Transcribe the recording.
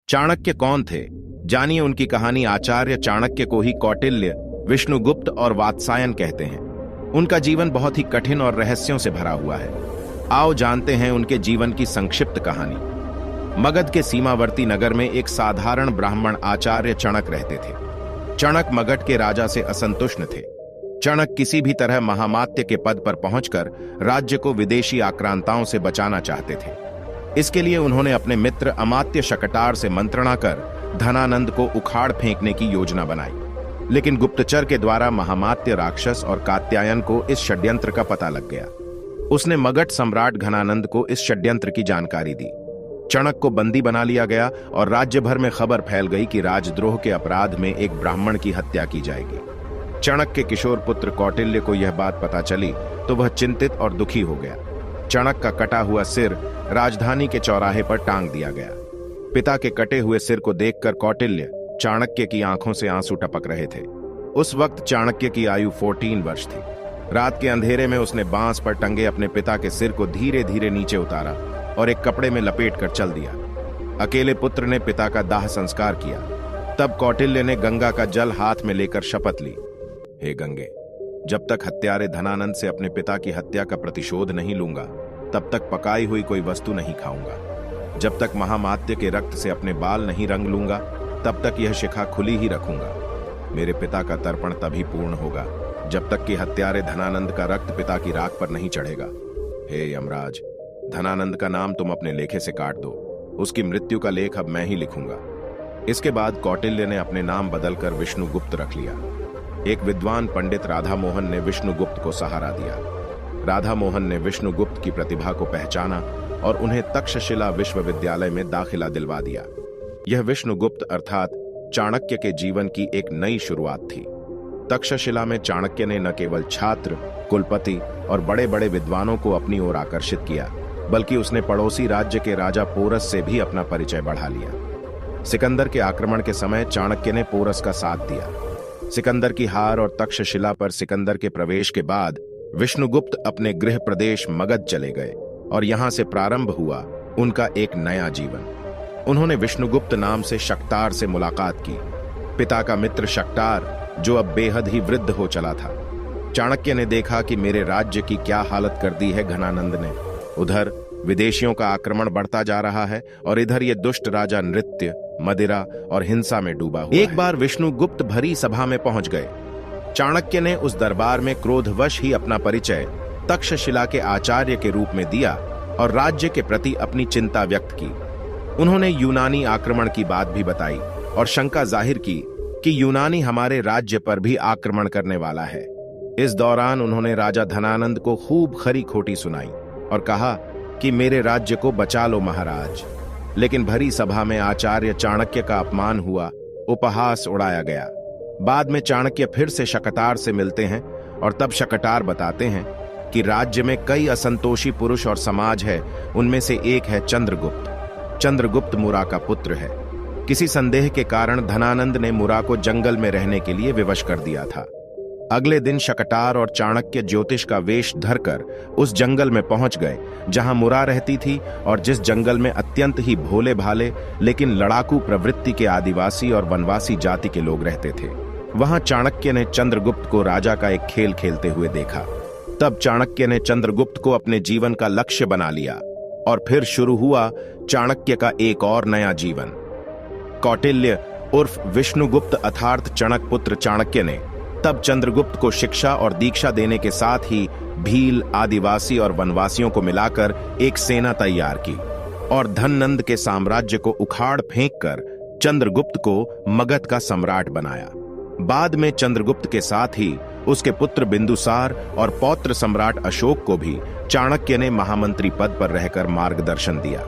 चाणक्य कौन थे? जानिए उनकी कहानी। आचार्य चाणक्य को ही कौटिल्य, विष्णुगुप्त और वात्सायन कहते हैं। उनका जीवन बहुत ही कठिन और रहस्यों से भरा हुआ है। आओ जानते हैं उनके जीवन की संक्षिप्त कहानी। मगध के सीमावर्ती नगर में एक साधारण ब्राह्मण आचार्य चणक रहते थे। चणक मगध के राजा से असंतुष्ट थे। चणक किसी भी तरह महामात्य के पद पर पहुंचकर राज्य को विदेशी आक्रांताओं से बचाना चाहते थे। इसके लिए उन्होंने अपने मित्र अमात्य शकटार से मंत्रणा कर धनानंद को उखाड़ फेंकने की योजना बनाई। लेकिन गुप्तचर के द्वारा महामात्य राक्षस और कात्यायन को इस षड्यंत्र का पता लग गया। उसने मगध सम्राट घनानंद को इस षड्यंत्र की जानकारी दी। चणक को बंदी बना लिया गया और राज्य भर में खबर फैल गई कि राजद्रोह के अपराध में एक ब्राह्मण की हत्या की जाएगी। चणक के किशोर पुत्र कौटिल्य को यह बात पता चली तो वह चिंतित और दुखी हो गया। चणक का कटा हुआ सिर राजधानी के चौराहे पर टांग दिया गया। पिता के कटे हुए सिर को देखकर कौटिल्य चाणक्य की आंखों से आंसू टपक रहे थे। उस वक्त चाणक्य की आयु 14 वर्ष थी। रात के अंधेरे में उसने बांस पर टंगे अपने पिता के सिर को धीरे धीरे नीचे उतारा और एक कपड़े में लपेटकर चल दिया। अकेले पुत्र ने पिता का दाह संस्कार किया। तब कौटिल्य ने गंगा का जल हाथ में लेकर शपथ ली, हे गंगे, जब तक हत्यारे धनानंद से अपने पिता की हत्या का प्रतिशोध नहीं लूंगा, तब तक पकाई हुई कोई वस्तु नहीं खाऊंगा। जब तक महामात्य के रक्त से अपने बाल नहीं रंग लूंगा, तब तक यह शिखा खुली ही रखूंगा। मेरे पिता का तर्पण तभी पूर्ण होगा जब तक कि हत्यारे धनानंद का रक्त पिता की राख पर नहीं चढ़ेगा। हे यमराज, धनानंद का नाम तुम अपने लेखे से काट दो। उसकी मृत्यु का लेख अब मैं ही लिखूंगा। इसके बाद कौटिल्य ने अपने नाम बदलकर विष्णुगुप्त रख लिया। एक विद्वान पंडित राधा मोहन ने विष्णुगुप्त को सहारा दिया। राधा मोहन ने विष्णुगुप्त की प्रतिभा को पहचाना और उन्हें तक्षशिला विश्वविद्यालय में दाखिला दिलवा दिया। यह विष्णुगुप्त अर्थात चाणक्य के जीवन की एक नई शुरुआत थी। तक्षशिला में चाणक्य ने न केवल छात्र, कुलपति और बड़े बड़े विद्वानों को अपनी ओर आकर्षित किया, बल्कि उसने पड़ोसी राज्य के राजा पोरस से भी अपना परिचय बढ़ा लिया। सिकंदर के आक्रमण के समय चाणक्य ने पोरस का साथ दिया। सिकंदर की हार और तक्षशिला पर सिकंदर के प्रवेश के बाद विष्णुगुप्त अपने गृह प्रदेश मगध चले गए और यहां से प्रारंभ हुआ उनका एक नया जीवन। उन्होंने विष्णुगुप्त नाम से शकटार से मुलाकात की। पिता का मित्र शकटार, जो अब बेहद ही वृद्ध हो चला था। चाणक्य ने देखा कि मेरे राज्य की क्या हालत कर दी है घनानंद ने। उधर विदेशियों का आक्रमण बढ़ता जा रहा है और इधर ये दुष्ट राजा नृत्य, मदिरा और हिंसा में डूबा हुआ है। एक बार विष्णुगुप्त भरी सभा में पहुंच गए। चाणक्य ने उस दरबार में क्रोधवश ही अपना परिचय तक्षशिला के आचार्य के रूप में दिया और राज्य के प्रति अपनी चिंता व्यक्त की। उन्होंने यूनानी आक्रमण की बात भी बताई और शंका जाहिर की कि यूनानी हमारे राज्य पर भी आक्रमण करने वाला है। इस दौरान उन्होंने राजा धनानंद को खूब खरी खोटी सुनाई और कहा कि मेरे राज्य को बचा लो महाराज। लेकिन भरी सभा में आचार्य चाणक्य का अपमान हुआ, उपहास उड़ाया गया। बाद में चाणक्य फिर से शकटार से मिलते हैं और तब शकटार बताते हैं कि राज्य में कई असंतोषी पुरुष और समाज है। उनमें से एक है चंद्रगुप्त। चंद्रगुप्त मुरा का पुत्र है। किसी संदेह के कारण धनानंद ने मुरा को जंगल में रहने के लिए विवश कर दिया था। अगले दिन शकटार और चाणक्य ज्योतिष का वेश धरकर उस जंगल में पहुंच गए जहां मुरा रहती थी और जिस जंगल में अत्यंत ही भोले भाले लेकिन लड़ाकू प्रवृत्ति के आदिवासी और वनवासी जाति के लोग रहते थे। वहां चाणक्य ने चंद्रगुप्त को राजा का एक खेल खेलते हुए देखा। तब चाणक्य ने चंद्रगुप्त को अपने जीवन का लक्ष्य बना लिया और फिर शुरू हुआ चाणक्य का एक और नया जीवन। कौटिल्य उर्फ विष्णुगुप्त अर्थात चणक पुत्र चाणक्य ने तब चंद्रगुप्त को शिक्षा और दीक्षा देने के साथ ही भील, आदिवासी और वनवासियों को मिलाकर एक सेना तैयार की और धननंद के साम्राज्य को उखाड़ फेंककर चंद्रगुप्त को मगध का सम्राट बनाया। बाद में चंद्रगुप्त के साथ ही उसके पुत्र बिंदुसार और पौत्र सम्राट अशोक को भी चाणक्य ने महामंत्री पद पर रहकर मार्गदर्शन दिया।